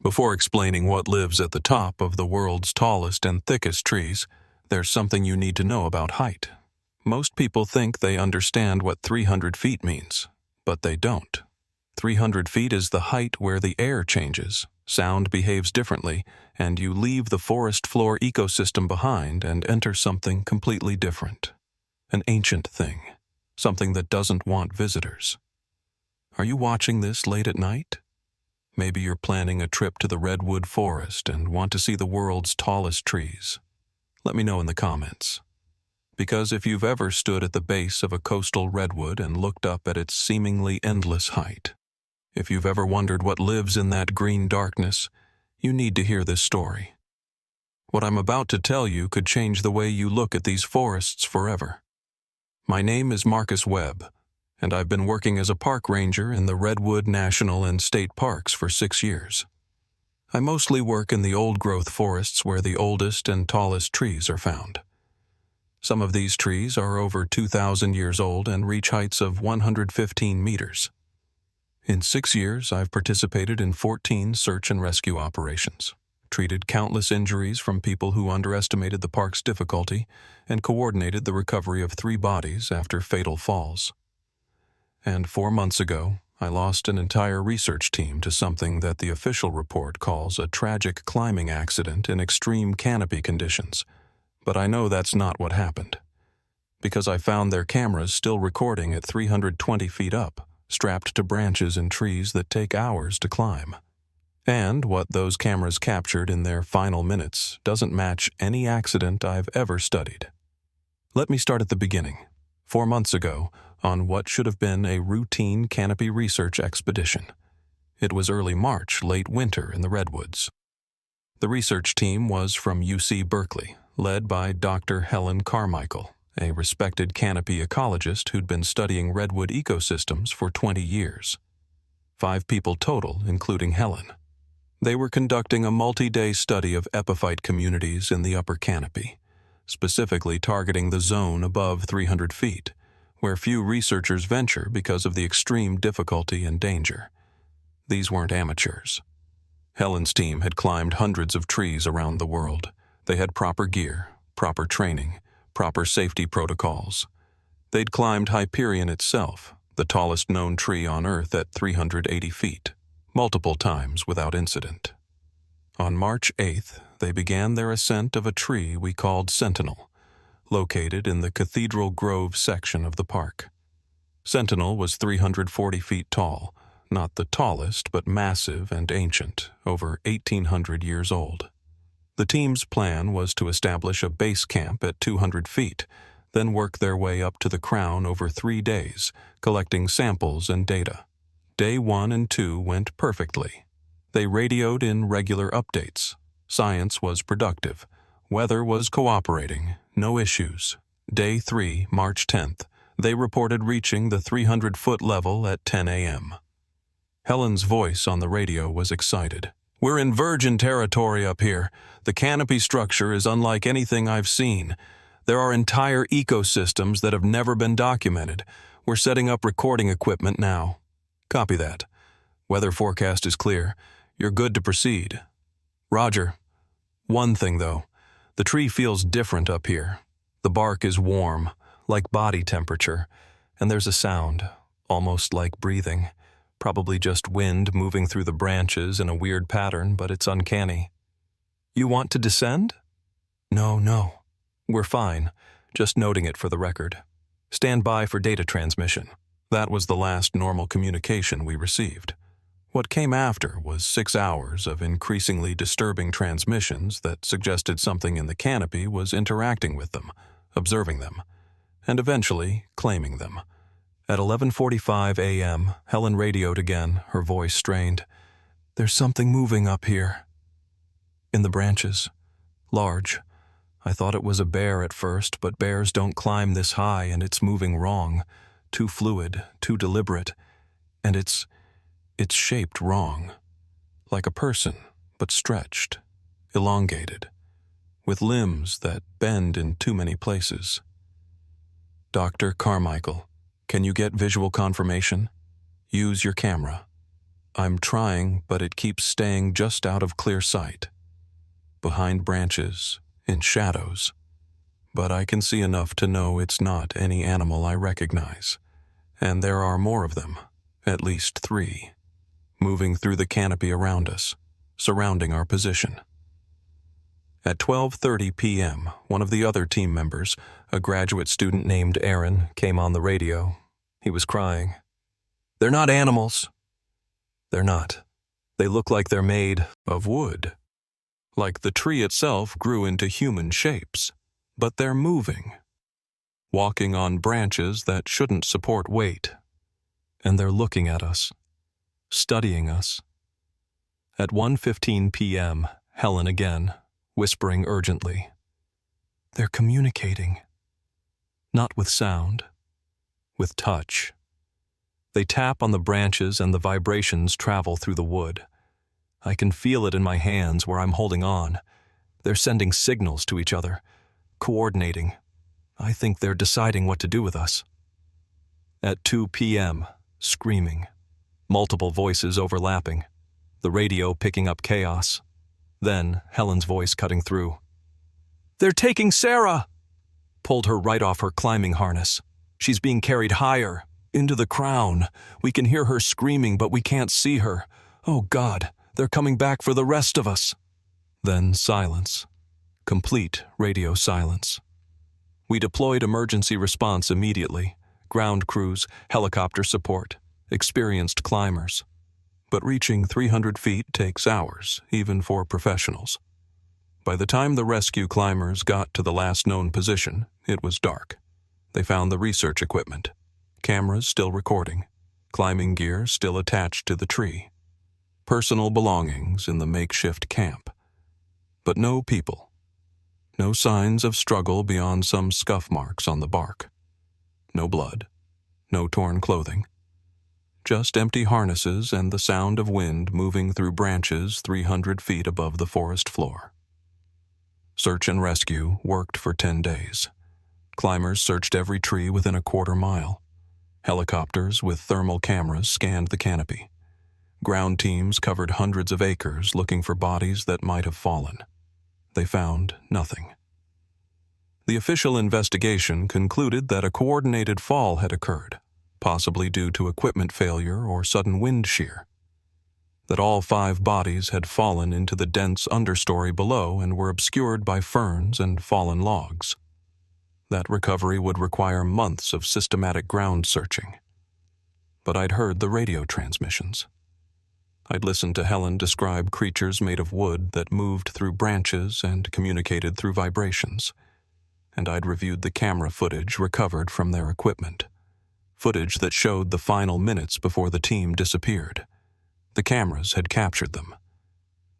Before explaining what lives at the top of the world's tallest and thickest trees, there's something you need to know about height. Most people think they understand what 300 feet means, but they don't. 300 feet is the height where the air changes, sound behaves differently, and you leave the forest floor ecosystem behind and enter something completely different. An ancient thing, something that doesn't want visitors. Are you watching this late at night? Maybe you're planning a trip to the Redwood Forest and want to see the world's tallest trees. Let me know in the comments. Because if you've ever stood at the base of a coastal redwood and looked up at its seemingly endless height, if you've ever wondered what lives in that green darkness, you need to hear this story. What I'm about to tell you could change the way you look at these forests forever. My name is Marcus Webb, and I've been working as a park ranger in the Redwood National and State Parks for 6 years. I mostly work in the old-growth forests where the oldest and tallest trees are found. Some of these trees are over 2,000 years old and reach heights of 115 meters. In 6 years, I've participated in 14 search and rescue operations, treated countless injuries from people who underestimated the park's difficulty, and coordinated the recovery of 3 bodies after fatal falls. And 4 months ago, I lost an entire research team to something that the official report calls a tragic climbing accident in extreme canopy conditions. But I know that's not what happened, because I found their cameras still recording at 320 feet up, strapped to branches and trees that take hours to climb. And what those cameras captured in their final minutes doesn't match any accident I've ever studied. Let me start at the beginning. 4 months ago, on what should have been a routine canopy research expedition. It was early March, late winter in the Redwoods. The research team was from UC Berkeley, led by Dr. Helen Carmichael, a respected canopy ecologist who'd been studying redwood ecosystems for 20 years. 5 people total, including Helen. They were conducting a multi-day study of epiphyte communities in the upper canopy, specifically targeting the zone above 300 feet, where few researchers venture because of the extreme difficulty and danger. These weren't amateurs. Helen's team had climbed hundreds of trees around the world. They had proper gear, proper training, proper safety protocols. They'd climbed Hyperion itself, the tallest known tree on Earth at 380 feet, multiple times without incident. On March 8th, they began their ascent of a tree we called Sentinel, located in the Cathedral Grove section of the park. Sentinel was 340 feet tall, not the tallest, but massive and ancient, over 1,800 years old. The team's plan was to establish a base camp at 200 feet, then work their way up to the crown over 3 days, collecting samples and data. Day 1 and 2 went perfectly. They radioed in regular updates. Science was productive. Weather was cooperating. No issues. Day 3, March 10th, they reported reaching the 300-foot level at 10 a.m. Helen's voice on the radio was excited. "We're in virgin territory up here. The canopy structure is unlike anything I've seen. There are entire ecosystems that have never been documented. We're setting up recording equipment now." "Copy that. Weather forecast is clear. You're good to proceed." "Roger. One thing, though. The tree feels different up here. The bark is warm, like body temperature, and there's a sound, almost like breathing. Probably just wind moving through the branches in a weird pattern, but it's uncanny." "You want to descend?" No. We're fine. Just noting it for the record. Stand by for data transmission." That was the last normal communication we received. What came after was 6 hours of increasingly disturbing transmissions that suggested something in the canopy was interacting with them, observing them, and eventually claiming them. At 11:45 a.m., Helen radioed again, her voice strained. "There's something moving up here." "In the branches. Large. I thought it was a bear at first, but bears don't climb this high, and it's moving wrong. Too fluid, too deliberate. And it's shaped wrong. Like a person, but stretched, elongated, with limbs that bend in too many places." "Dr. Carmichael, can you get visual confirmation? Use your camera." I'm trying, but it keeps staying just out of clear sight. Behind branches, in shadows. But I can see enough to know it's not any animal I recognize. And there are more of them, at least 3, moving through the canopy around us, surrounding our position. At 12:30 p.m., one of the other team members, a graduate student named Aaron, came on the radio. He was crying. "They're not animals." They're not. They look like they're made of wood. Like the tree itself grew into human shapes, but they're moving. Walking on branches that shouldn't support weight. And they're looking at us, studying us. At 1:15 p.m., Helen again, whispering urgently. They're communicating. Not with sound, with touch. They tap on the branches and the vibrations travel through the wood. I can feel it in my hands where I'm holding on. They're sending signals to each other, coordinating. I think they're deciding what to do with us. At 2 p.m., screaming. Multiple voices overlapping. The radio picking up chaos. Then Helen's voice cutting through. "They're taking Sarah!" Pulled her right off her climbing harness. She's being carried higher, into the crown. We can hear her screaming, but we can't see her. Oh God, they're coming back for the rest of us. Then silence. Complete radio silence. We deployed emergency response immediately. Ground crews, helicopter support, experienced climbers. But reaching 300 feet takes hours, even for professionals. By the time the rescue climbers got to the last known position, it was dark. They found the research equipment. Cameras still recording. Climbing gear still attached to the tree. Personal belongings in the makeshift camp. But no people. No signs of struggle beyond some scuff marks on the bark. No blood. No torn clothing. Just empty harnesses and the sound of wind moving through branches 300 feet above the forest floor. Search and rescue worked for 10 days. Climbers searched every tree within a quarter mile. Helicopters with thermal cameras scanned the canopy. Ground teams covered hundreds of acres looking for bodies that might have fallen. They found nothing. The official investigation concluded that a coordinated fall had occurred, possibly due to equipment failure or sudden wind shear. That all 5 bodies had fallen into the dense understory below and were obscured by ferns and fallen logs. That recovery would require months of systematic ground searching. But I'd heard the radio transmissions. I'd listened to Helen describe creatures made of wood that moved through branches and communicated through vibrations. And I'd reviewed the camera footage recovered from their equipment. Footage that showed the final minutes before the team disappeared. The cameras had captured them.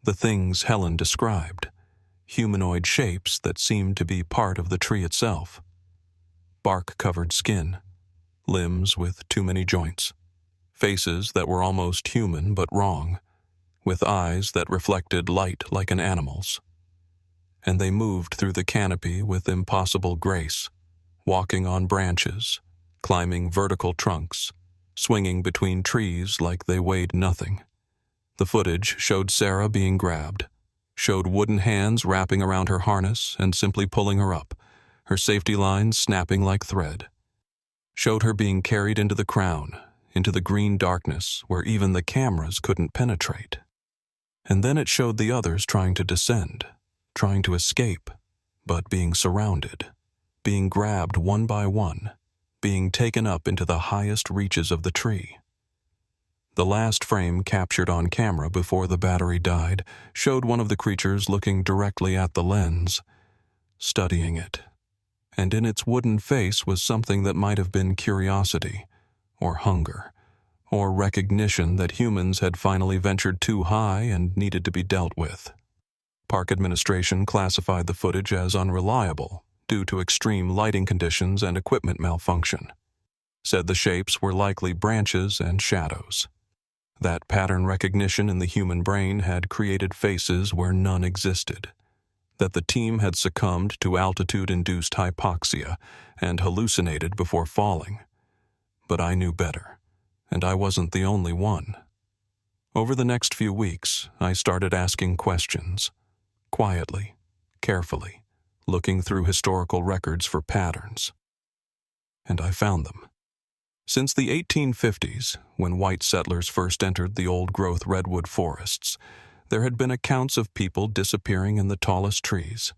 The things Helen described. Humanoid shapes that seemed to be part of the tree itself. Bark-covered skin. Limbs with too many joints. Faces that were almost human but wrong. With eyes that reflected light like an animal's. And they moved through the canopy with impossible grace, walking on branches, climbing vertical trunks, swinging between trees like they weighed nothing. The footage showed Sarah being grabbed, showed wooden hands wrapping around her harness and simply pulling her up, her safety lines snapping like thread. Showed her being carried into the crown, into the green darkness where even the cameras couldn't penetrate. And then it showed the others trying to descend, trying to escape, but being surrounded, being grabbed one by one, being taken up into the highest reaches of the tree. The last frame captured on camera before the battery died showed one of the creatures looking directly at the lens, studying it. And in its wooden face was something that might have been curiosity, or hunger, or recognition that humans had finally ventured too high and needed to be dealt with. Park administration classified the footage as unreliable due to extreme lighting conditions and equipment malfunction. Said the shapes were likely branches and shadows. That pattern recognition in the human brain had created faces where none existed. That the team had succumbed to altitude-induced hypoxia and hallucinated before falling. But I knew better, and I wasn't the only one. Over the next few weeks, I started asking questions, quietly, carefully, looking through historical records for patterns. And I found them. Since the 1850s, when white settlers first entered the old-growth redwood forests, there had been accounts of people disappearing in the tallest trees.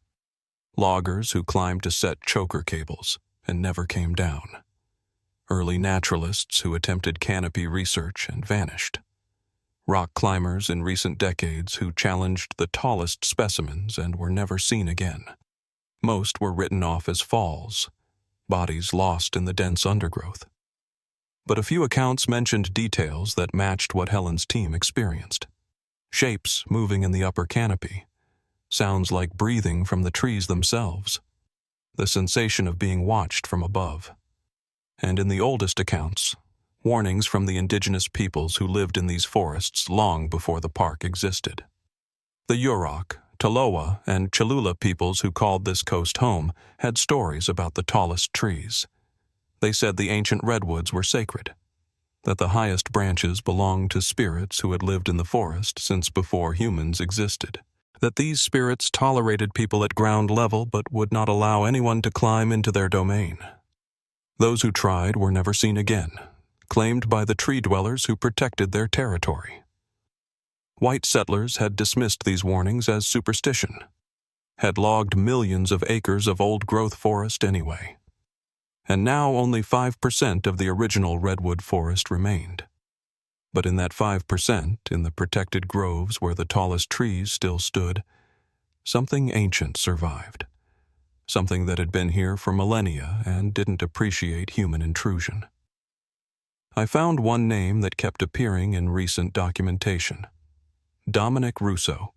Loggers who climbed to set choker cables and never came down. Early naturalists who attempted canopy research and vanished. Rock climbers in recent decades who challenged the tallest specimens and were never seen again. Most were written off as falls, bodies lost in the dense undergrowth. But a few accounts mentioned details that matched what Helen's team experienced. Shapes moving in the upper canopy, sounds like breathing from the trees themselves, the sensation of being watched from above. And in the oldest accounts, warnings from the indigenous peoples who lived in these forests long before the park existed. The Yurok, Tolowa, and Cholula peoples who called this coast home had stories about the tallest trees. They said the ancient redwoods were sacred, that the highest branches belonged to spirits who had lived in the forest since before humans existed, that these spirits tolerated people at ground level but would not allow anyone to climb into their domain. Those who tried were never seen again, claimed by the tree dwellers who protected their territory. White settlers had dismissed these warnings as superstition, had logged millions of acres of old-growth forest anyway. And now only 5% of the original redwood forest remained. But in that 5%, in the protected groves where the tallest trees still stood, something ancient survived. Something that had been here for millennia and didn't appreciate human intrusion. I found one name that kept appearing in recent documentation. Dominic Russo,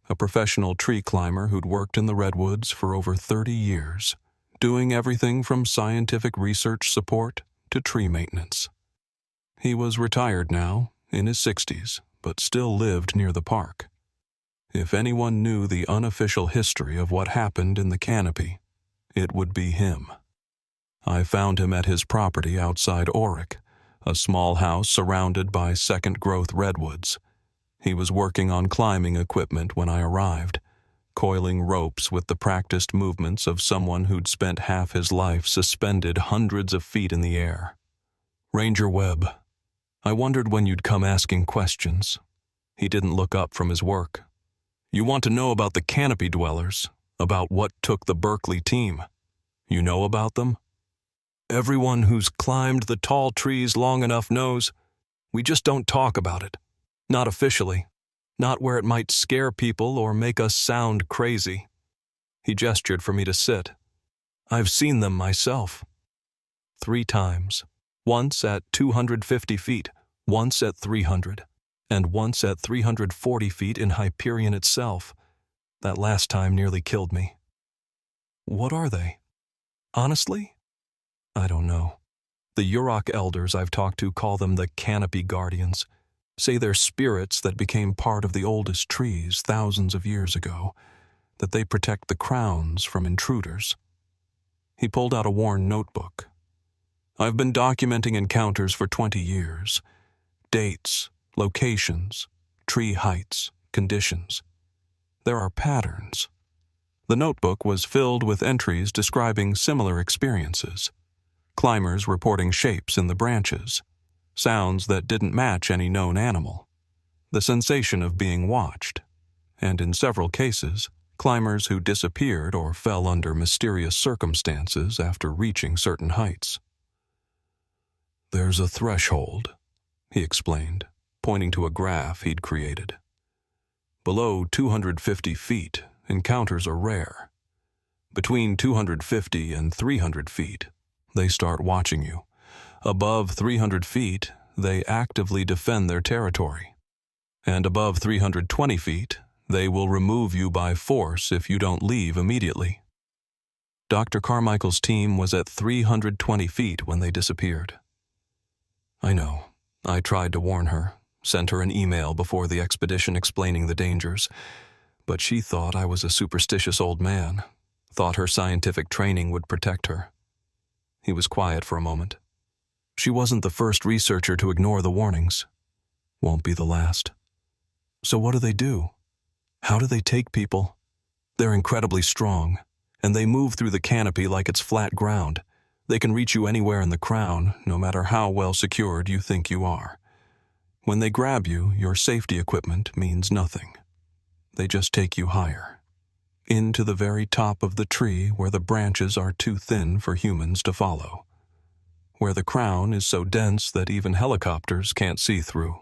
a professional tree climber who'd worked in the redwoods for over 30 years. Doing everything from scientific research support to tree maintenance. He was retired now, in his 60s, but still lived near the park. If anyone knew the unofficial history of what happened in the canopy, it would be him. I found him at his property outside Yurok, a small house surrounded by second-growth redwoods. He was working on climbing equipment when I arrived, coiling ropes with the practiced movements of someone who'd spent half his life suspended hundreds of feet in the air. Ranger Webb, I wondered when you'd come asking questions. He didn't look up from his work. You want to know about the canopy dwellers, about what took the Berkeley team. You know about them? Everyone who's climbed the tall trees long enough knows. We just don't talk about it. Not officially. Not where it might scare people or make us sound crazy. He gestured for me to sit. I've seen them myself. 3 times. Once at 250 feet, once at 300, and once at 340 feet in Hyperion itself. That last time nearly killed me. What are they? Honestly? I don't know. The Yurok elders I've talked to call them the canopy guardians. Say they're spirits that became part of the oldest trees thousands of years ago, that they protect the crowns from intruders. He pulled out a worn notebook. I've been documenting encounters for 20 years. Dates, locations, tree heights, conditions. There are patterns. The notebook was filled with entries describing similar experiences. Climbers reporting shapes in the branches. Sounds that didn't match any known animal, the sensation of being watched, and in several cases, climbers who disappeared or fell under mysterious circumstances after reaching certain heights. There's a threshold, he explained, pointing to a graph he'd created. Below 250 feet, encounters are rare. Between 250 and 300 feet, they start watching you. Above 300 feet, they actively defend their territory. And above 320 feet, they will remove you by force if you don't leave immediately. Dr. Carmichael's team was at 320 feet when they disappeared. I know. I tried to warn her, sent her an email before the expedition explaining the dangers, but she thought I was a superstitious old man, thought her scientific training would protect her. He was quiet for a moment. She wasn't the first researcher to ignore the warnings. Won't be the last. So what do? How do they take people? They're incredibly strong, and they move through the canopy like it's flat ground. They can reach you anywhere in the crown, no matter how well secured you think you are. When they grab you, your safety equipment means nothing. They just take you higher, into the very top of the tree where the branches are too thin for humans to follow, where the crown is so dense that even helicopters can't see through.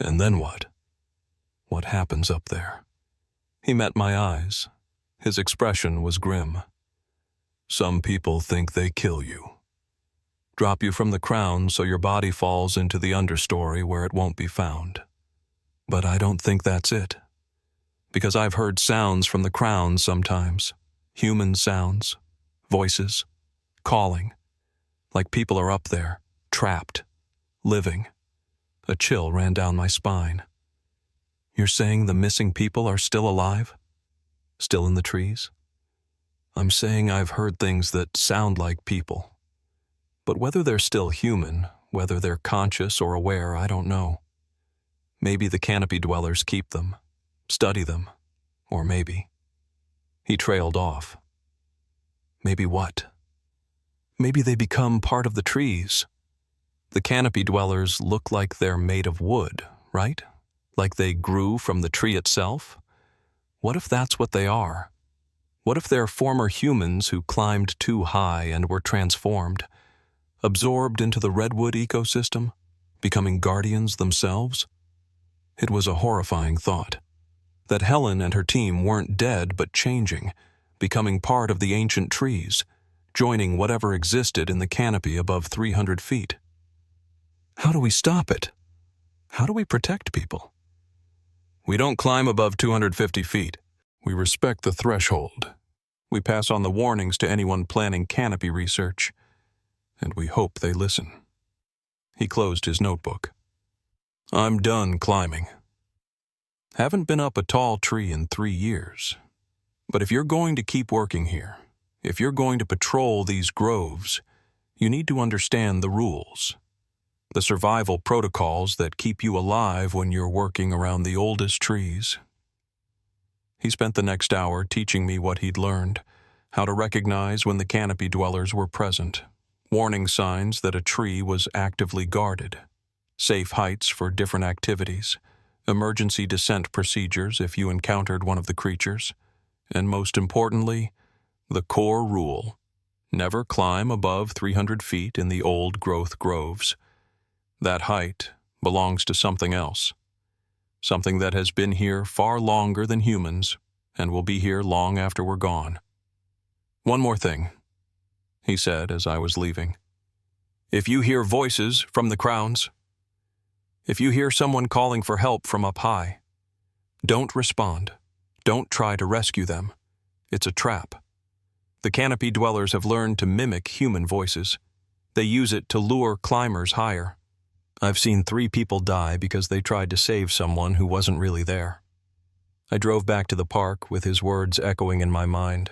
And then what? What happens up there? He met my eyes. His expression was grim. Some people think they kill you. Drop you from the crown so your body falls into the understory where it won't be found. But I don't think that's it. Because I've heard sounds from the crown sometimes. Human sounds, voices, calling. Like people are up there, trapped, living. A chill ran down my spine. You're saying the missing people are still alive? Still in the trees? I'm saying I've heard things that sound like people. But whether they're still human, whether they're conscious or aware, I don't know. Maybe the canopy dwellers keep them, study them, or maybe. He trailed off. Maybe what? Maybe they become part of the trees. The canopy dwellers look like they're made of wood, right? Like they grew from the tree itself? What if that's what they are? What if they're former humans who climbed too high and were transformed, absorbed into the redwood ecosystem, becoming guardians themselves? It was a horrifying thought. That Helen and her team weren't dead but changing, becoming part of the ancient trees, joining whatever existed in the canopy above 300 feet. How do we stop it? How do we protect people? We don't climb above 250 feet. We respect the threshold. We pass on the warnings to anyone planning canopy research, and we hope they listen. He closed his notebook. I'm done climbing. Haven't been up a tall tree in 3 years. But if you're going to keep working here, if you're going to patrol these groves, you need to understand the rules. The survival protocols that keep you alive when you're working around the oldest trees. He spent the next hour teaching me what he'd learned, how to recognize when the canopy dwellers were present, warning signs that a tree was actively guarded, safe heights for different activities, emergency descent procedures if you encountered one of the creatures, and most importantly, the core rule: never climb above 300 feet in the old-growth groves. That height belongs to something else, something that has been here far longer than humans and will be here long after we're gone. One more thing, he said as I was leaving. If you hear voices from the crowns, if you hear someone calling for help from up high, don't respond. Don't try to rescue them. It's a trap. The canopy dwellers have learned to mimic human voices. They use it to lure climbers higher. I've seen 3 people die because they tried to save someone who wasn't really there. I drove back to the park with his words echoing in my mind.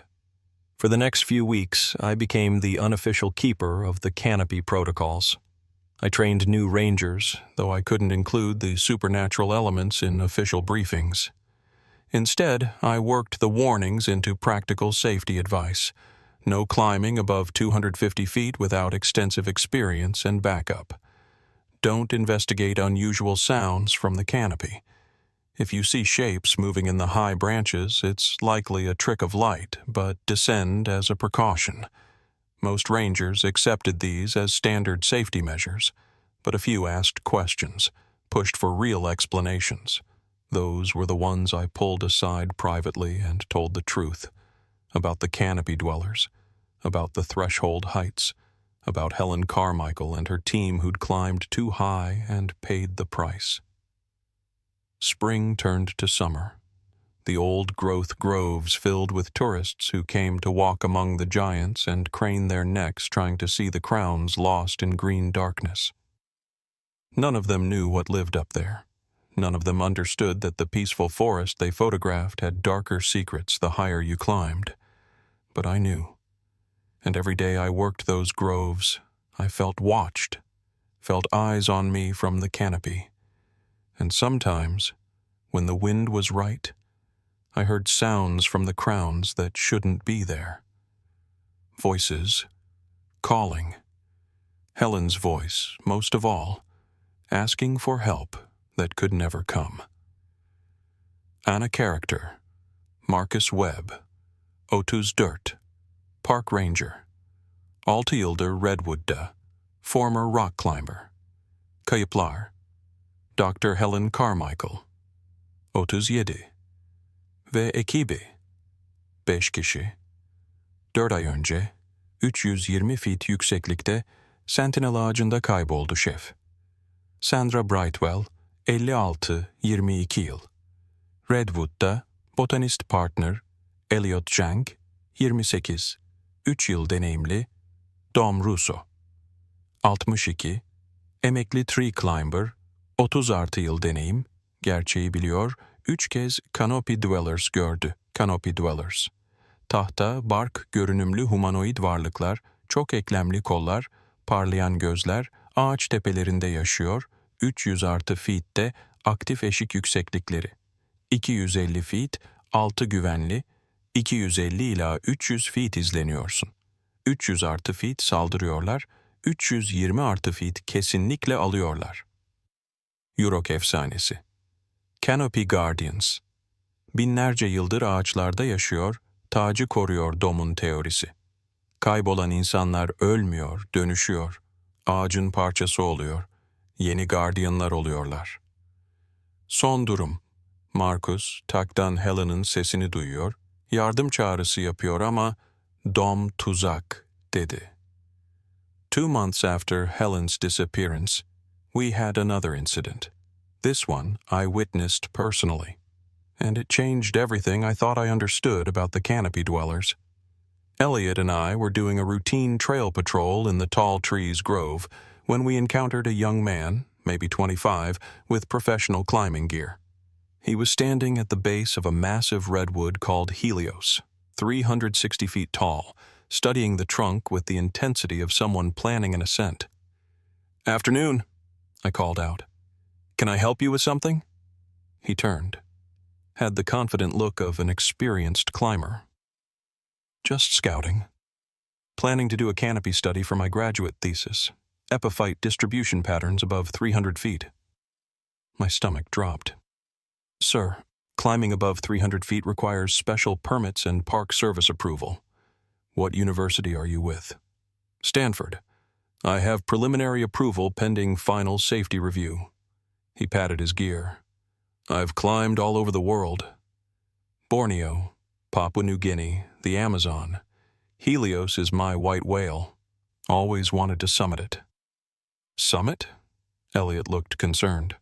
For the next few weeks, I became the unofficial keeper of the canopy protocols. I trained new rangers, though I couldn't include the supernatural elements in official briefings. Instead, I worked the warnings into practical safety advice. No climbing above 250 feet without extensive experience and backup. Don't investigate unusual sounds from the canopy. If you see shapes moving in the high branches, it's likely a trick of light, but descend as a precaution. Most rangers accepted these as standard safety measures, but a few asked questions, pushed for real explanations. Those were the ones I pulled aside privately and told the truth about the canopy dwellers, about the threshold heights, about Helen Carmichael and her team who'd climbed too high and paid the price. Spring turned to summer. The old-growth groves filled with tourists who came to walk among the giants and crane their necks trying to see the crowns lost in green darkness. None of them knew what lived up there. None of them understood that the peaceful forest they photographed had darker secrets the higher you climbed. But I knew. And every day I worked those groves, I felt watched, felt eyes on me from the canopy. And sometimes When the wind was right, I heard sounds from the crowns that shouldn't be there. Voices, calling. Helen's voice, most of all, asking for help that could never come. Anna Character, Marcus Webb, Otus Dirt, Park Ranger, Altilder Redwood, former rock climber, Kayıplar, Dr. Helen Carmichael, 37 ve ekibi 5 kişi 4 ay önce 320 feet yükseklikte Sentinel ağacında kayboldu şef. Sandra Brightwell 56-22 yıl. Redwood'da botanist partner Elliot Zhang 28, 3 yıl deneyimli Dom Russo. 62, emekli tree climber 30 artı yıl deneyim, gerçeği biliyor, 3 kez Canopy Dwellers gördü. Canopy Dwellers. Tahta, bark görünümlü humanoid varlıklar, çok eklemli kollar, parlayan gözler, ağaç tepelerinde yaşıyor, 300 artı feet'te aktif eşik yükseklikleri. 250 feet, 6 güvenli, 250 ila 300 feet izleniyorsun. 300 artı feet saldırıyorlar, 320 artı feet kesinlikle alıyorlar. Yurok efsanesi. Canopy Guardians. Binlerce yıldır ağaçlarda yaşıyor, tacı koruyor Dom'un teorisi. Kaybolan insanlar ölmüyor, dönüşüyor. Ağacın parçası oluyor. Yeni Guardian'lar oluyorlar. Son durum. Marcus, taktan Helen'ın sesini duyuyor, yardım çağrısı yapıyor ama Dom tuzak, dedi. 2 months after Helen's disappearance, we had another incident. This one I witnessed personally, and it changed everything I thought I understood about the Canopy Dwellers. Elliot and I were doing a routine trail patrol in the Tall Trees Grove when we encountered a young man, maybe 25, with professional climbing gear. He was standing at the base of a massive redwood called Helios, 360 feet tall, studying the trunk with the intensity of someone planning an ascent. "Afternoon," I called out. "Can I help you with something?" He turned, had the confident look of an experienced climber. "Just scouting. Planning to do a canopy study for my graduate thesis, epiphyte distribution patterns above 300 feet. My stomach dropped. "Sir, climbing above 300 feet requires special permits and Park Service approval. What university are you with?" "Stanford. I have preliminary approval pending final safety review." He patted his gear. "I've climbed all over the world. Borneo, Papua New Guinea, the Amazon. Helios is my white whale. Always wanted to summit it." "Summit?" Elliot looked concerned.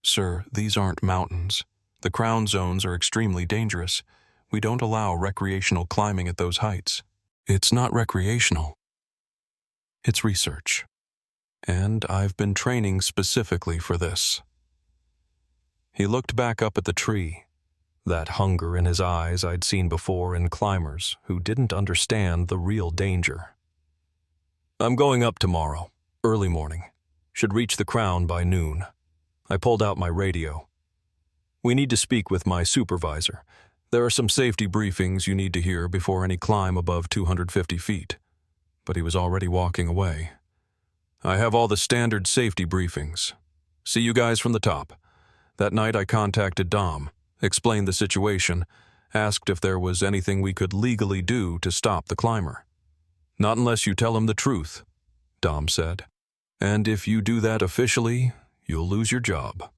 "Sir, these aren't mountains. The crown zones are extremely dangerous. We don't allow recreational climbing at those heights." "It's not recreational. It's research. And I've been training specifically for this." He looked back up at the tree, that hunger in his eyes I'd seen before in climbers who didn't understand the real danger. "I'm going up tomorrow, early morning. Should reach the crown by noon." I pulled out my radio. "We need to speak with my supervisor. There are some safety briefings you need to hear before any climb above 250 feet. But he was already walking away. "I have all the standard safety briefings. See you guys from the top." That night I contacted Dom, explained the situation, asked if there was anything we could legally do to stop the climber. "Not unless you tell him the truth," Dom said. "And if you do that officially, you'll lose your job."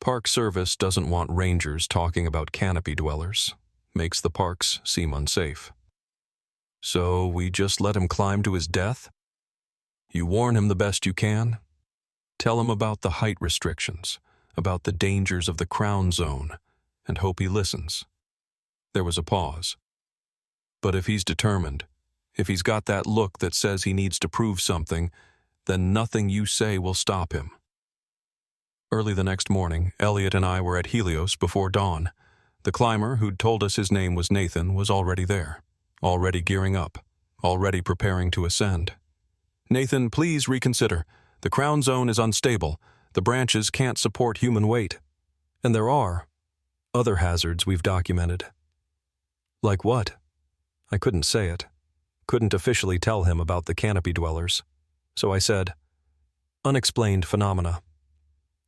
Park Service doesn't want rangers talking about canopy dwellers. Makes the parks seem unsafe. So we just let him climb to his death? You warn him the best you can. Tell him about the height restrictions, about the dangers of the crown zone, and hope he listens. There was a pause. But if he's determined, if he's got that look that says he needs to prove something, then nothing you say will stop him. Early the next morning, Elliot and I were at Helios before dawn. The climber who'd told us his name was Nathan was already there, already gearing up, already preparing to ascend. "Nathan, please reconsider. The crown zone is unstable. The branches can't support human weight." And there are other hazards we've documented. Like what? I couldn't say it. Couldn't officially tell him about the canopy dwellers. So I said, unexplained phenomena.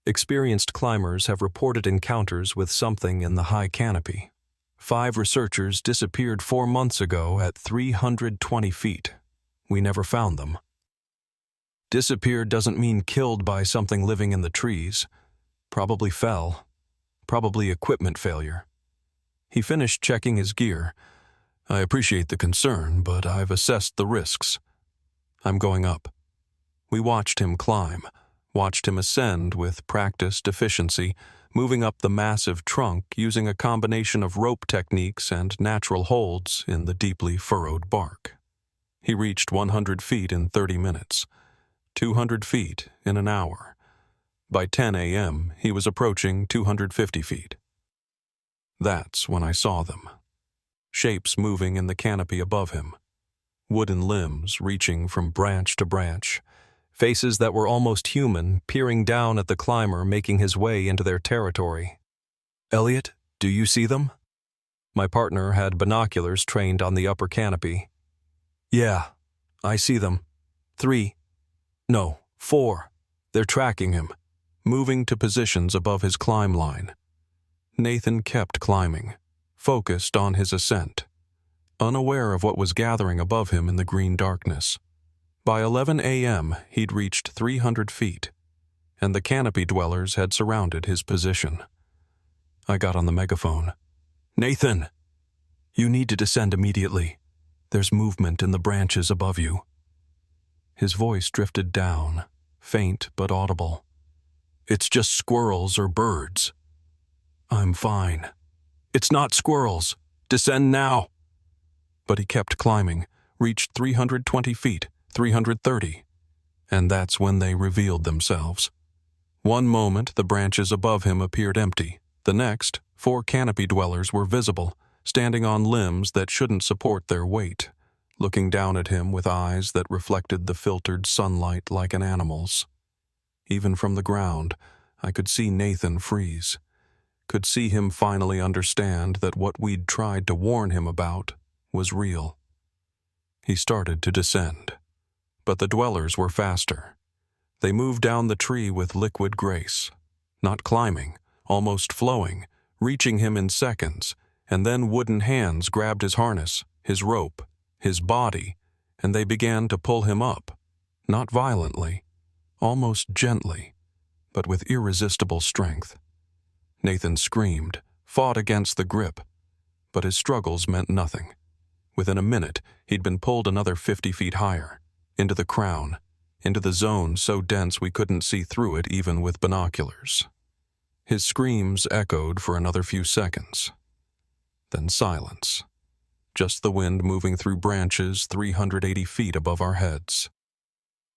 Experienced climbers have reported encounters with something in the high canopy. 5 researchers disappeared 4 months ago at 320 feet. We never found them. Disappeared doesn't mean killed by something living in the trees. Probably fell. Probably equipment failure. He finished checking his gear. I appreciate the concern, but I've assessed the risks. I'm going up. We watched him climb, watched him ascend with practiced efficiency, moving up the massive trunk using a combination of rope techniques and natural holds in the deeply furrowed bark. He reached 100 feet in 30 minutes, 200 feet in an hour. By 10 a.m., he was approaching 250 feet. That's when I saw them. Shapes moving in the canopy above him. Wooden limbs reaching from branch to branch. Faces that were almost human, peering down at the climber making his way into their territory. Elliot, do you see them? My partner had binoculars trained on the upper canopy. Yeah, I see them. 3. No, 4. They're tracking him, moving to positions above his climb line. Nathan kept climbing, focused on his ascent, unaware of what was gathering above him in the green darkness. By 11 a.m., he'd reached 300 feet, and the canopy dwellers had surrounded his position. I got on the megaphone. Nathan! You need to descend immediately. There's movement in the branches above you. His voice drifted down, faint but audible. It's just squirrels or birds. I'm fine. It's not squirrels. Descend now. But he kept climbing, reached 320 feet, 330, and that's when they revealed themselves. One moment the branches above him appeared empty. The next, 4 canopy dwellers were visible, standing on limbs that shouldn't support their weight, looking down at him with eyes that reflected the filtered sunlight like an animal's. Even from the ground, I could see Nathan freeze, could see him finally understand that what we'd tried to warn him about was real. He started to descend. But the dwellers were faster. They moved down the tree with liquid grace, not climbing, almost flowing, reaching him in seconds, and then wooden hands grabbed his harness, his rope, his body, and they began to pull him up, not violently, almost gently, but with irresistible strength. Nathan screamed, fought against the grip, but his struggles meant nothing. Within a minute, he'd been pulled another 50 feet higher, into the crown, into the zone so dense we couldn't see through it even with binoculars. His screams echoed for another few seconds. Then silence. Just the wind moving through branches 380 feet above our heads.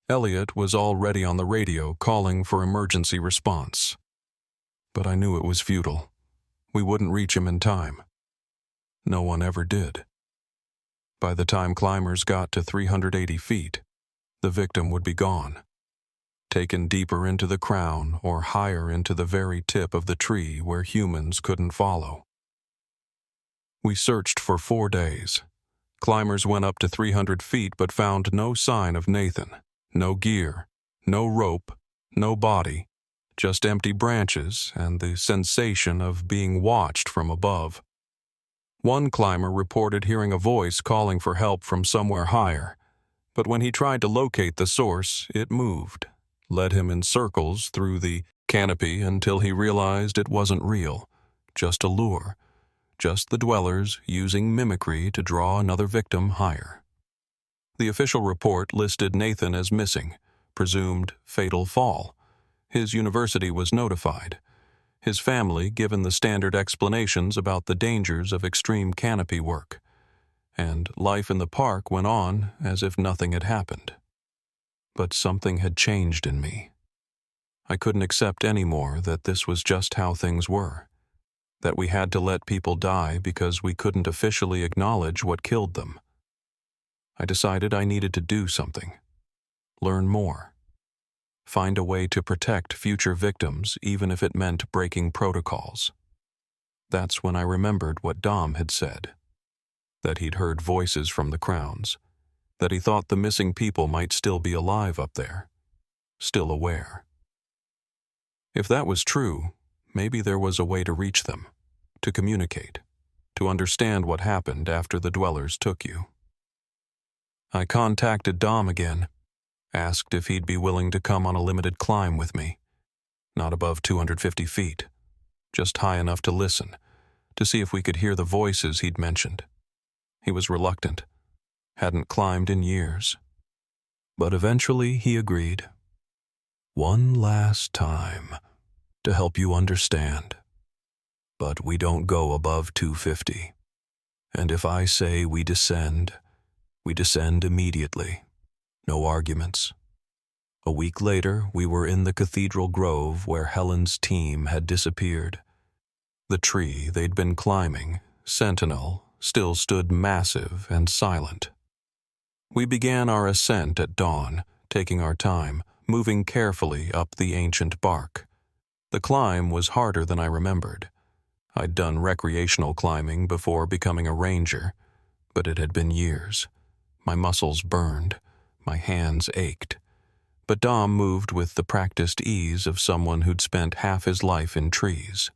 Elliot was already on the radio calling for emergency response. But I knew it was futile. We wouldn't reach him in time. No one ever did. By the time climbers got to 380 feet, the victim would be gone, taken deeper into the crown or higher into the very tip of the tree where humans couldn't follow. We searched for 4 days. Climbers went up to 300 feet but found no sign of Nathan, no gear, no rope, no body, just empty branches and the sensation of being watched from above. One climber reported hearing a voice calling for help from somewhere higher, but when he tried to locate the source, it moved, led him in circles through the canopy until he realized it wasn't real, just a lure, just the dwellers using mimicry to draw another victim higher. The official report listed Nathan as missing, presumed fatal fall. His university was notified. His family given the standard explanations about the dangers of extreme canopy work. And life in the park went on as if nothing had happened. But something had changed in me. I couldn't accept anymore that this was just how things were, that we had to let people die because we couldn't officially acknowledge what killed them. I decided I needed to do something, learn more. Find a way to protect future victims even if it meant breaking protocols. That's when I remembered what Dom had said, that he'd heard voices from the crowns, that he thought the missing people might still be alive up there, still aware. If that was true, maybe there was a way to reach them, to communicate, to understand what happened after the dwellers took you. I contacted Dom again, asked if he'd be willing to come on a limited climb with me, not above 250 feet, just high enough to listen, to see if we could hear the voices he'd mentioned. He was reluctant, hadn't climbed in years. But eventually he agreed. One last time, to help you understand. But we don't go above 250. And if I say we descend immediately. No arguments. A week later, we were in the Cathedral Grove where Helen's team had disappeared. The tree they'd been climbing, Sentinel, still stood massive and silent. We began our ascent at dawn, taking our time, moving carefully up the ancient bark. The climb was harder than I remembered. I'd done recreational climbing before becoming a ranger, but it had been years. My muscles burned, my hands ached. But Dom moved with the practiced ease of someone who'd spent half his life in trees.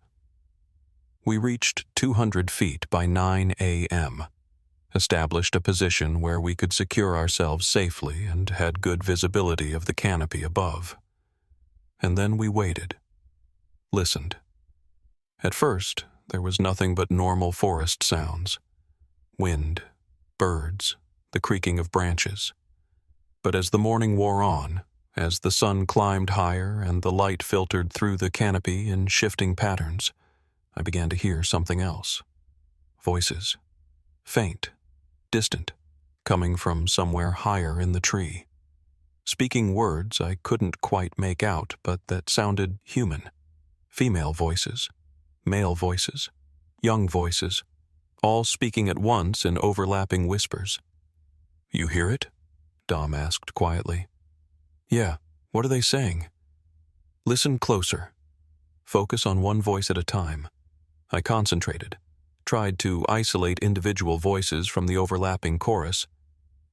We reached 200 feet by 9 a.m., established a position where we could secure ourselves safely and had good visibility of the canopy above. And then we waited, listened. At first, there was nothing but normal forest sounds. Wind, birds, the creaking of branches. But as the morning wore on, as the sun climbed higher and the light filtered through the canopy in shifting patterns, I began to hear something else. Voices. Faint, distant, coming from somewhere higher in the tree. Speaking words I couldn't quite make out, but that sounded human. Female voices, male voices, young voices, all speaking at once in overlapping whispers. You hear it? Dom asked quietly. Yeah, what are they saying? Listen closer. Focus on one voice at a time. I concentrated, tried to isolate individual voices from the overlapping chorus,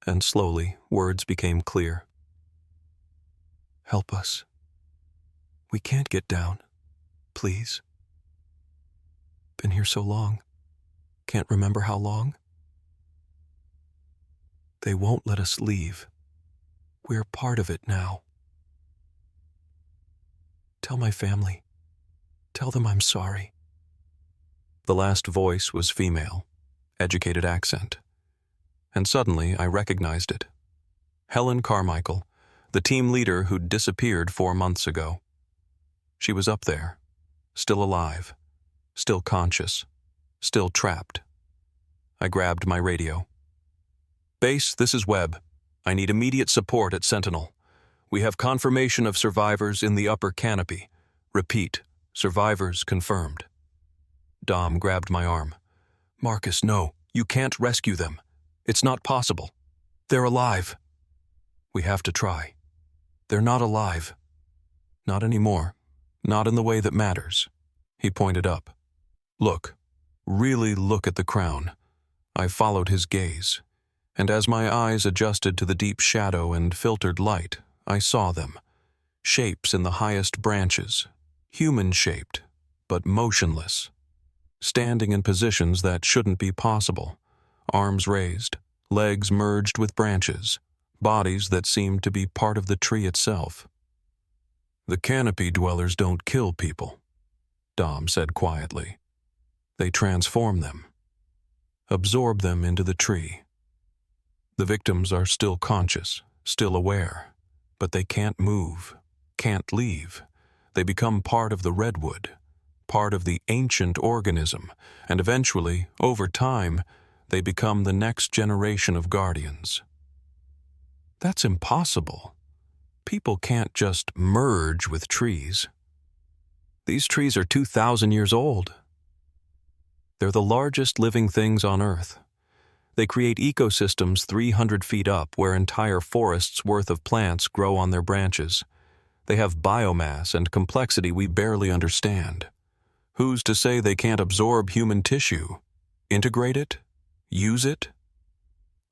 and slowly words became clear. Help us. We can't get down. Please. Been here so long. Can't remember how long. They won't let us leave. We're part of it now. Tell my family. Tell them I'm sorry. The last voice was female, educated accent. And suddenly I recognized it. Helen Carmichael, the team leader who'd disappeared 4 months ago. She was up there, still alive, still conscious, still trapped. I grabbed my radio. Base, this is Webb. I need immediate support at Sentinel. We have confirmation of survivors in the upper canopy. Repeat, survivors confirmed. Dom grabbed my arm. Marcus, no, you can't rescue them. It's not possible. They're alive. We have to try. They're not alive. Not anymore. Not in the way that matters. He pointed up. Look. Really look at the crown. I followed his gaze, and as my eyes adjusted to the deep shadow and filtered light, I saw them. Shapes in the highest branches, human-shaped, but motionless. Standing in positions that shouldn't be possible. Arms raised, legs merged with branches, bodies that seemed to be part of the tree itself. The canopy dwellers don't kill people, Dom said quietly. They transform them, absorb them into the tree. The victims are still conscious, still aware, but they can't move, can't leave. They become part of the redwood, part of the ancient organism, and eventually, over time, they become the next generation of guardians. That's impossible. People can't just merge with trees. These trees are 2,000 years old. They're the largest living things on Earth. They create ecosystems 300 feet up where entire forests worth of plants grow on their branches. They have biomass and complexity we barely understand. Who's to say they can't absorb human tissue, integrate it, use it?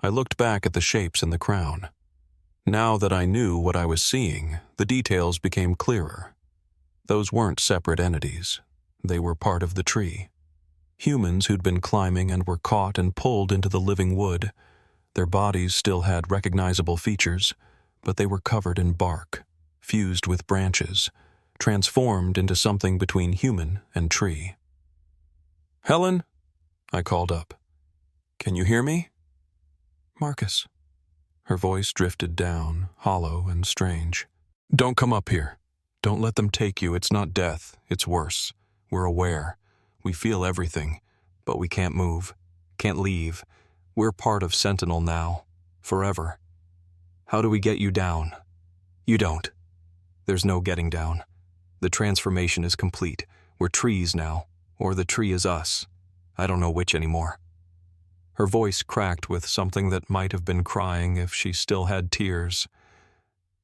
I looked back at the shapes in the crown. Now that I knew what I was seeing, the details became clearer. Those weren't separate entities. They were part of the tree. Humans who'd been climbing and were caught and pulled into the living wood. Their bodies still had recognizable features, but they were covered in bark, fused with branches, transformed into something between human and tree. "Helen?" I called up. "Can you hear me?" "Marcus." Her voice drifted down, hollow and strange. "Don't come up here. Don't let them take you. It's not death. It's worse. We're aware. We feel everything, but we can't move, can't leave. We're part of Sentinel now, forever. How do we get you down?" "You don't. There's no getting down. The transformation is complete. We're trees now, or the tree is us. I don't know which anymore." Her voice cracked with something that might have been crying if she still had tears.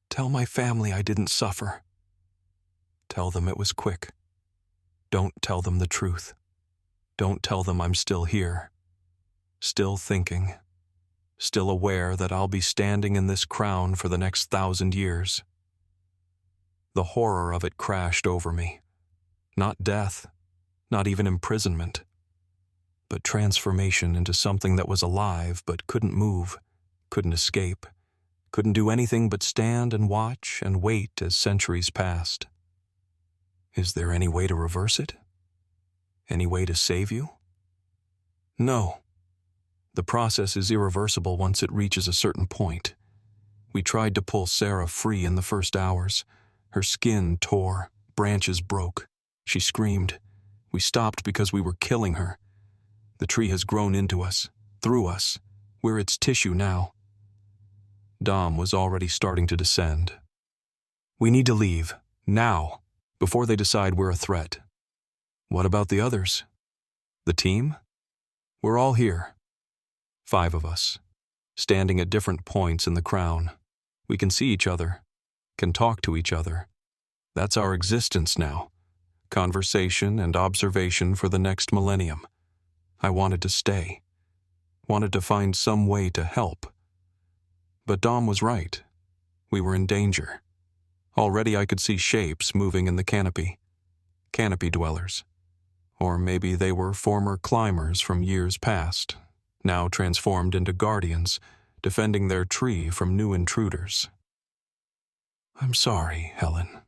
"Tell my family I didn't suffer. Tell them it was quick. Don't tell them the truth. Don't tell them I'm still here. Still thinking. Still aware that I'll be standing in this crown for the next 1,000 years. The horror of it crashed over me. Not death, not even imprisonment, but transformation into something that was alive but couldn't move, couldn't escape, couldn't do anything but stand and watch and wait as centuries passed. Is there any way to reverse it? Any way to save you? No. The process is irreversible once it reaches a certain point. We tried to pull Sarah free in the first hours. Her skin tore, branches broke. She screamed. We stopped because we were killing her. The tree has grown into us, through us. We're its tissue now. Dom was already starting to descend. "We need to leave, now, before they decide we're a threat." "What about the others? The team?" "We're all here. 5 of us, standing at different points in the crown. We can see each other, can talk to each other. That's our existence now. Conversation and observation for the next millennium. I wanted to stay. Wanted to find some way to help. But Dom was right. We were in danger. Already I could see shapes moving in the canopy. Canopy dwellers. Or maybe they were former climbers from years past, now transformed into guardians, defending their tree from new intruders. "I'm sorry, Helen.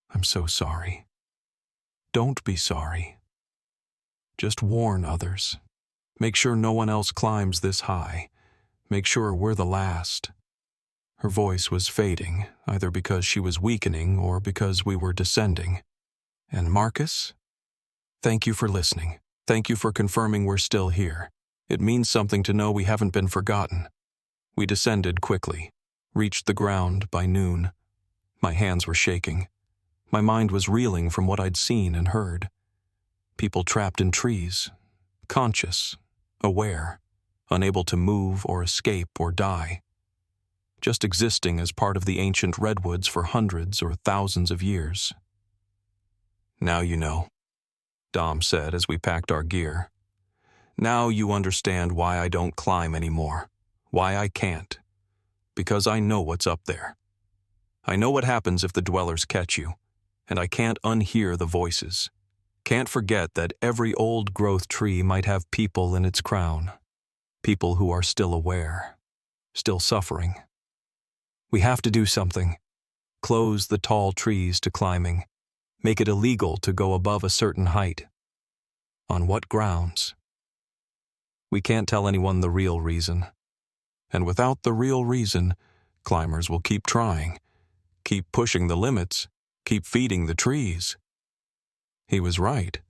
I'm so sorry. Don't be sorry. Just warn others. Make sure no one else climbs this high. Make sure we're the last." Her voice was fading, either because she was weakening or because we were descending. "And Marcus? Thank you for listening. Thank you for confirming we're still here. It means something to know we haven't been forgotten." We descended quickly, reached the ground by noon. My hands were shaking. My mind was reeling from what I'd seen and heard. People trapped in trees, conscious, aware, unable to move or escape or die. Just existing as part of the ancient redwoods for hundreds or thousands of years. "Now you know," Dom said as we packed our gear. "Now you understand why I don't climb anymore, why I can't. Because I know what's up there. I know what happens if the dwellers catch you, and I can't unhear the voices. Can't forget that every old-growth tree might have people in its crown. People who are still aware, still suffering. We have to do something. Close the tall trees to climbing. Make it illegal to go above a certain height. On what grounds? We can't tell anyone the real reason. And without the real reason, climbers will keep trying, keep pushing the limits, keep feeding the trees." He was right.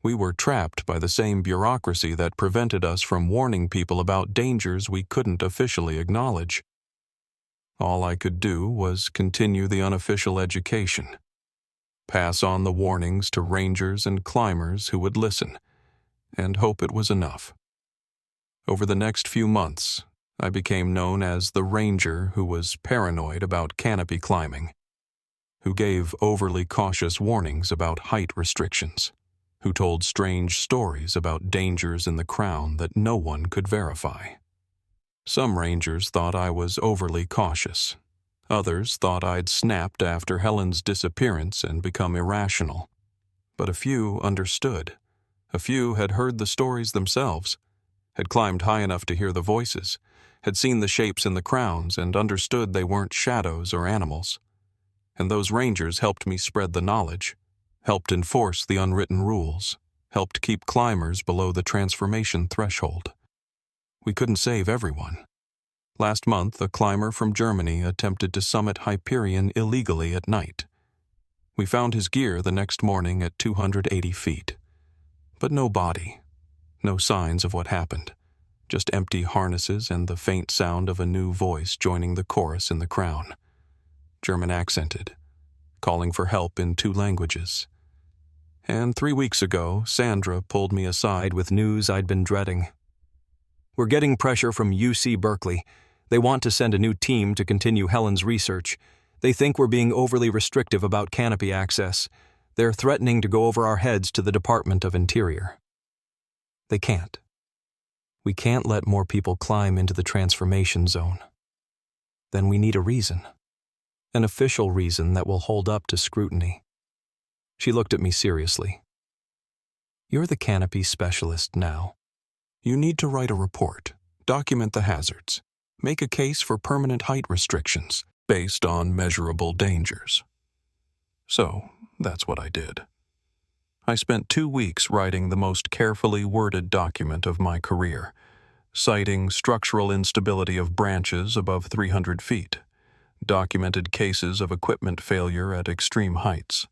We were trapped by the same bureaucracy that prevented us from warning people about dangers we couldn't officially acknowledge. All I could do was continue the unofficial education. Pass on the warnings to rangers and climbers who would listen, and hope it was enough. Over the next few months, I became known as the ranger who was paranoid about canopy climbing. who gave overly cautious warnings about height restrictions, who told strange stories about dangers in the crown that no one could verify. Some rangers thought I was overly cautious. Others thought I'd snapped after Helen's disappearance and become irrational. But a few understood. A few had heard the stories themselves, had climbed high enough to hear the voices, had seen the shapes in the crowns and understood they weren't shadows or animals. And those rangers helped me spread the knowledge, helped enforce the unwritten rules, helped keep climbers below the transformation threshold. We couldn't save everyone. Last month, a climber from Germany attempted to summit Hyperion illegally at night. We found his gear the next morning at 280 feet. But no body, no signs of what happened, just empty harnesses and the faint sound of a new voice joining the chorus in the crown. German accented, calling for help in 2 languages. And 3 weeks ago, Sandra pulled me aside with news I'd been dreading. "We're getting pressure from UC Berkeley. They want to send a new team to continue Helen's research. They think we're being overly restrictive about canopy access. They're threatening to go over our heads to the Department of Interior." They can't. We can't let more people climb into the transformation zone. Then we need a reason. An official reason that will hold up to scrutiny. She looked at me seriously. "You're the canopy specialist now. You need to write a report, document the hazards, make a case for permanent height restrictions based on measurable dangers." So, that's what I did. I spent 2 weeks writing the most carefully worded document of my career, citing structural instability of branches above 300 feet, documented cases of equipment failure at extreme heights,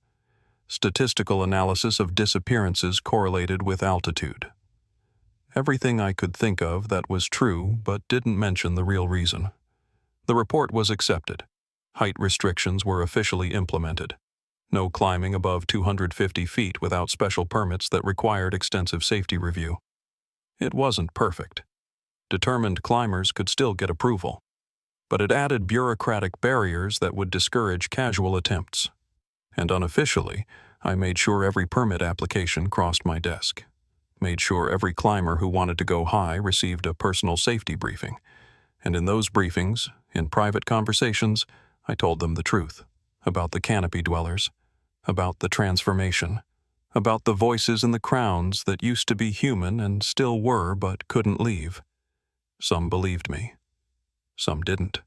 statistical analysis of disappearances correlated with altitude. Everything I could think of that was true but didn't mention the real reason. The report was accepted. Height restrictions were officially implemented. No climbing above 250 feet without special permits that required extensive safety review. It wasn't perfect. Determined climbers could still get approval, but it added bureaucratic barriers that would discourage casual attempts. And unofficially, I made sure every permit application crossed my desk. Made sure every climber who wanted to go high received a personal safety briefing. And in those briefings, in private conversations, I told them the truth about the canopy dwellers, about the transformation, about the voices in the crowns that used to be human and still were but couldn't leave. Some believed me. Some didn't.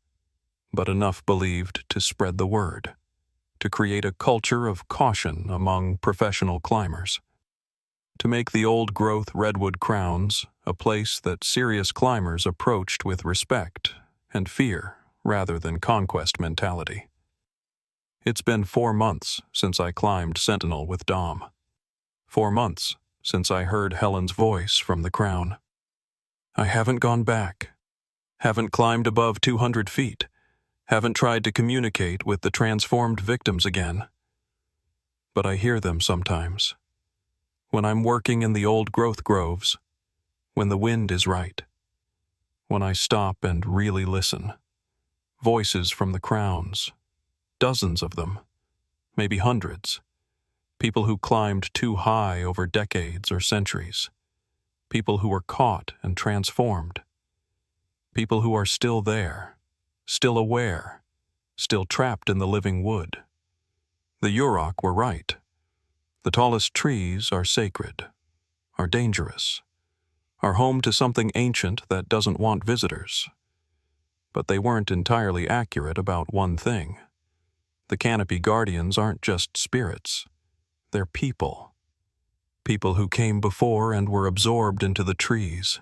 But enough believed to spread the word, to create a culture of caution among professional climbers, to make the old-growth redwood crowns a place that serious climbers approached with respect and fear rather than conquest mentality. It's been 4 months since I climbed Sentinel with Dom. 4 months since I heard Helen's voice from the crown. I haven't gone back, haven't climbed above 200 feet, haven't tried to communicate with the transformed victims again. But I hear them sometimes. When I'm working in the old-growth groves, when the wind is right, when I stop and really listen. Voices from the crowns, dozens of them, maybe hundreds. People who climbed too high over decades or centuries. People who were caught and transformed. People who are still there, still aware, still trapped in the living wood. The Yurok were right. The tallest trees are sacred, are dangerous, are home to something ancient that doesn't want visitors. But they weren't entirely accurate about one thing. The canopy guardians aren't just spirits. They're people. People who came before and were absorbed into the trees.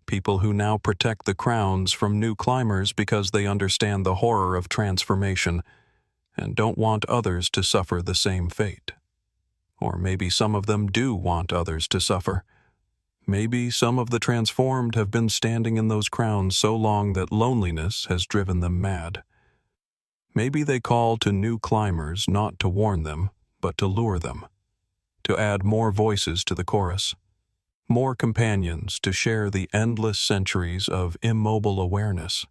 People who now protect the crowns from new climbers because they understand the horror of transformation and don't want others to suffer the same fate. Or maybe some of them do want others to suffer. Maybe some of the transformed have been standing in those crowns so long that loneliness has driven them mad. Maybe they call to new climbers not to warn them, but to lure them, to add more voices to the chorus, more companions to share the endless centuries of immobile awareness.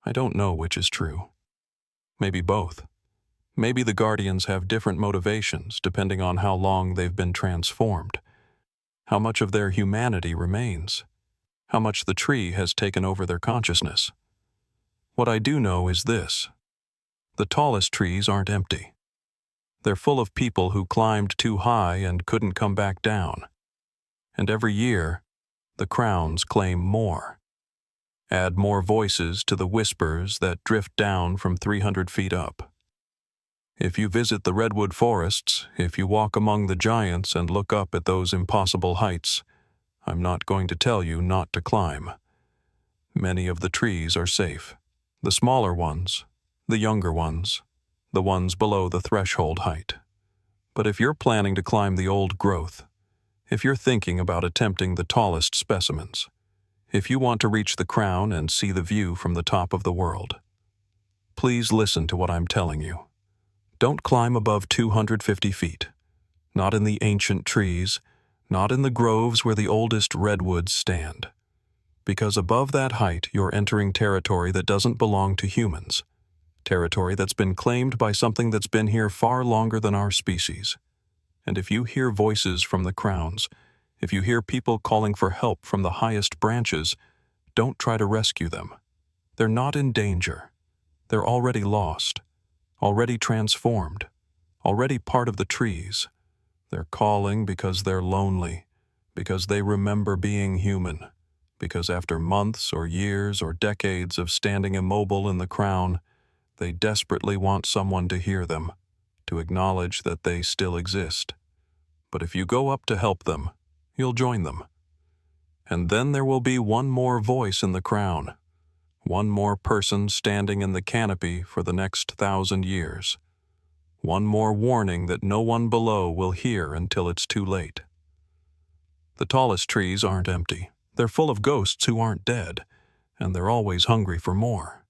I don't know which is true. Maybe both. Maybe the guardians have different motivations depending on how long they've been transformed, how much of their humanity remains, how much the tree has taken over their consciousness. What I do know is this: the tallest trees aren't empty. They're full of people who climbed too high and couldn't come back down. And every year, the crowns claim more. Add more voices to the whispers that drift down from 300 feet up. If you visit the redwood forests, if you walk among the giants and look up at those impossible heights, I'm not going to tell you not to climb. Many of the trees are safe. The smaller ones, the younger ones, the ones below the threshold height. But if you're planning to climb the old growth, if you're thinking about attempting the tallest specimens, if you want to reach the crown and see the view from the top of the world, please listen to what I'm telling you. Don't climb above 250 feet. Not in the ancient trees, not in the groves where the oldest redwoods stand. Because above that height, you're entering territory that doesn't belong to humans. Territory that's been claimed by something that's been here far longer than our species. And if you hear voices from the crowns, if you hear people calling for help from the highest branches, don't try to rescue them. They're not in danger. They're already lost, already transformed, already part of the trees. They're calling because they're lonely, because they remember being human, because after months or years or decades of standing immobile in the crown, they desperately want someone to hear them, to acknowledge that they still exist. But if you go up to help them, you'll join them. And then there will be one more voice in the crown, one more person standing in the canopy for the next 1,000 years, one more warning that no one below will hear until it's too late. The tallest trees aren't empty. They're full of ghosts who aren't dead, and they're always hungry for more.